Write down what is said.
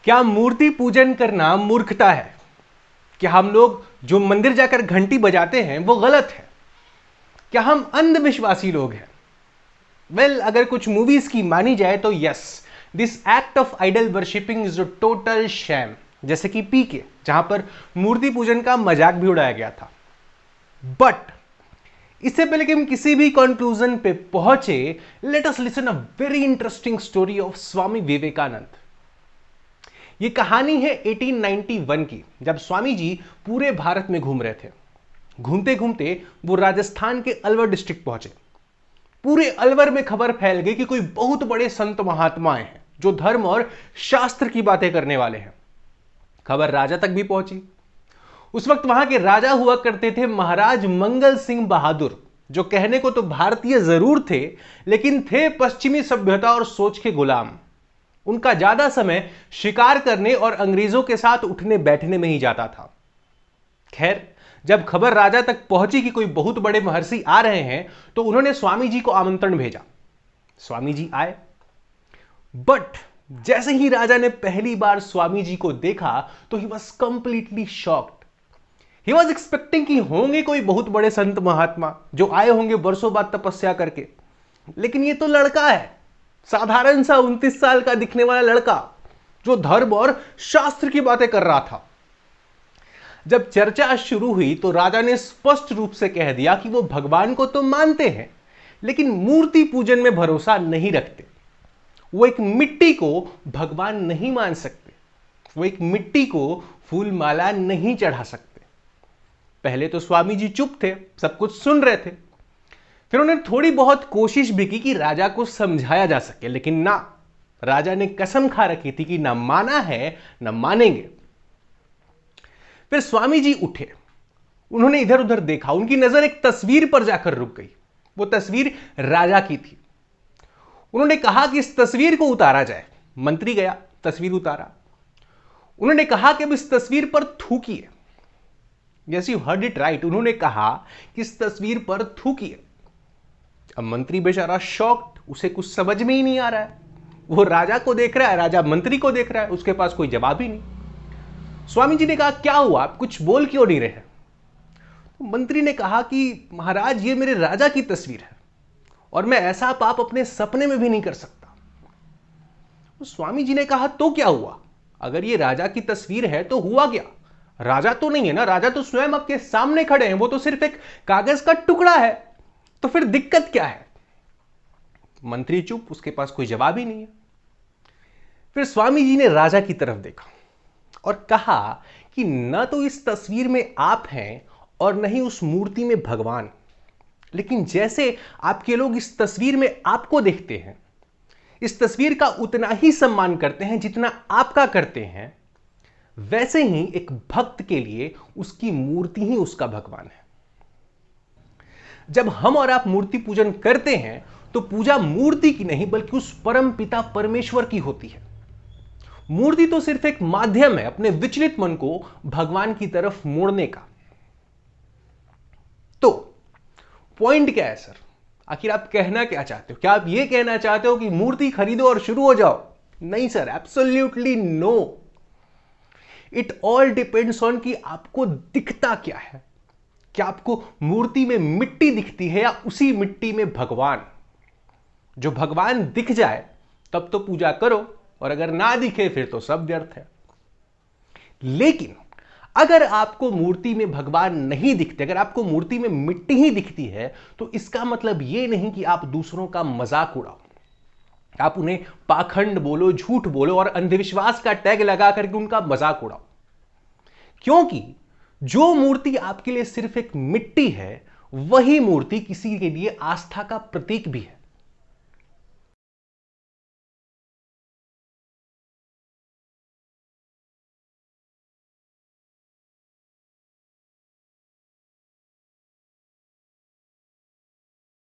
क्या मूर्ति पूजन करना मूर्खता है? क्या हम लोग जो मंदिर जाकर घंटी बजाते हैं वो गलत है? क्या हम अंधविश्वासी लोग हैं? वेल, अगर कुछ मूवीज की मानी जाए तो yes, this act of idol worshipping is a total sham. जैसे कि पीके, जहां पर मूर्ति पूजन का मजाक भी उड़ाया गया था। बट इससे पहले कि हम किसी भी कंक्लूजन पे पहुंचे, let us listen a very interesting story of Swami Vivekananda. ये कहानी है 1891 की, जब स्वामी जी पूरे भारत में घूम रहे थे। घूमते घूमते वो राजस्थान के अलवर डिस्ट्रिक्ट पहुंचे। पूरे अलवर में खबर फैल गई कि कोई बहुत बड़े संत महात्माएं हैं जो धर्म और शास्त्र की बातें करने वाले हैं। खबर राजा तक भी पहुंची। उस वक्त वहां के राजा हुआ करते थे महाराज मंगल सिंह बहादुर, जो कहने को तो भारतीय जरूर थे, लेकिन थे पश्चिमी सभ्यता और सोच के गुलाम। उनका ज्यादा समय शिकार करने और अंग्रेजों के साथ उठने बैठने में ही जाता था। खैर, जब खबर राजा तक पहुंची कि कोई बहुत बड़े महर्षि आ रहे हैं, तो उन्होंने स्वामी जी को आमंत्रण भेजा। स्वामी जी आए। बट जैसे ही राजा ने पहली बार स्वामी जी को देखा तो he was completely shocked. He was expecting कि होंगे कोई बहुत बड़े संत महात्मा जो आए होंगे वर्षों बाद तपस्या करके, लेकिन ये तो लड़का है, साधारण सा 29 साल का दिखने वाला लड़का जो धर्म और शास्त्र की बातें कर रहा था। जब चर्चा शुरू हुई तो राजा ने स्पष्ट रूप से कह दिया कि वो भगवान को तो मानते हैं, लेकिन मूर्ति पूजन में भरोसा नहीं रखते। वो एक मिट्टी को भगवान नहीं मान सकते, वो एक मिट्टी को फूल माला नहीं चढ़ा सकते। पहले तो स्वामी जी चुप थे, सब कुछ सुन रहे थे। फिर उन्होंने थोड़ी बहुत कोशिश भी की कि राजा को समझाया जा सके, लेकिन ना, राजा ने कसम खा रखी थी कि ना माना है ना मानेंगे। फिर स्वामी जी उठे, उन्होंने इधर उधर देखा, उनकी नजर एक तस्वीर पर जाकर रुक गई। वो तस्वीर राजा की थी। उन्होंने कहा कि इस तस्वीर को उतारा जाए। मंत्री गया, तस्वीर उतारा। उन्होंने कहा कि अब इस तस्वीर पर थूकिए। Yes, you heard it right, उन्होंने कहा कि इस तस्वीर पर थूकिए। अब मंत्री बेचारा शॉक्ड, उसे कुछ समझ में ही नहीं आ रहा है। वो राजा को देख रहा है, राजा मंत्री को देख रहा है, उसके पास कोई जवाब ही नहीं। स्वामी जी ने कहा, क्या हुआ, आप कुछ बोल क्यों नहीं रहे? तो मंत्री ने कहा कि महाराज, ये मेरे राजा की तस्वीर है और मैं ऐसा पाप अपने सपने में भी नहीं कर सकता। तो स्वामी जी ने कहा, तो क्या हुआ? अगर ये राजा की तस्वीर है तो हुआ क्या? राजा तो नहीं है ना, राजा तो स्वयं आपके सामने खड़े हैं, वो तो सिर्फ एक कागज का टुकड़ा है, तो फिर दिक्कत क्या है? मंत्री चुप, उसके पास कोई जवाब ही नहीं है। फिर स्वामी जी ने राजा की तरफ देखा और कहा कि न तो इस तस्वीर में आप हैं और न ही उस मूर्ति में भगवान, लेकिन जैसे आपके लोग इस तस्वीर में आपको देखते हैं, इस तस्वीर का उतना ही सम्मान करते हैं जितना आपका करते हैं, वैसे ही एक भक्त के लिए उसकी मूर्ति ही उसका भगवान है। जब हम और आप मूर्ति पूजन करते हैं तो पूजा मूर्ति की नहीं बल्कि उस परम पिता परमेश्वर की होती है। मूर्ति तो सिर्फ एक माध्यम है अपने विचलित मन को भगवान की तरफ मोड़ने का। तो पॉइंट क्या है सर? आखिर आप कहना क्या चाहते हो? क्या आप यह कहना चाहते हो कि मूर्ति खरीदो और शुरू हो जाओ? नहीं sir, absolutely no. It all depends on कि आपको दिखता क्या है। क्या आपको मूर्ति में मिट्टी दिखती है या उसी मिट्टी में भगवान? जो भगवान दिख जाए तब तो पूजा करो, और अगर ना दिखे फिर तो सब व्यर्थ है। लेकिन अगर आपको मूर्ति में भगवान नहीं दिखते, अगर आपको मूर्ति में मिट्टी ही दिखती है, तो इसका मतलब यह नहीं कि आप दूसरों का मजाक उड़ाओ, आप उन्हें पाखंड बोलो, झूठ बोलो और अंधविश्वास का टैग लगा करके उनका मजाक उड़ाओ। क्योंकि जो मूर्ति आपके लिए सिर्फ एक मिट्टी है, वही मूर्ति किसी के लिए आस्था का प्रतीक भी है।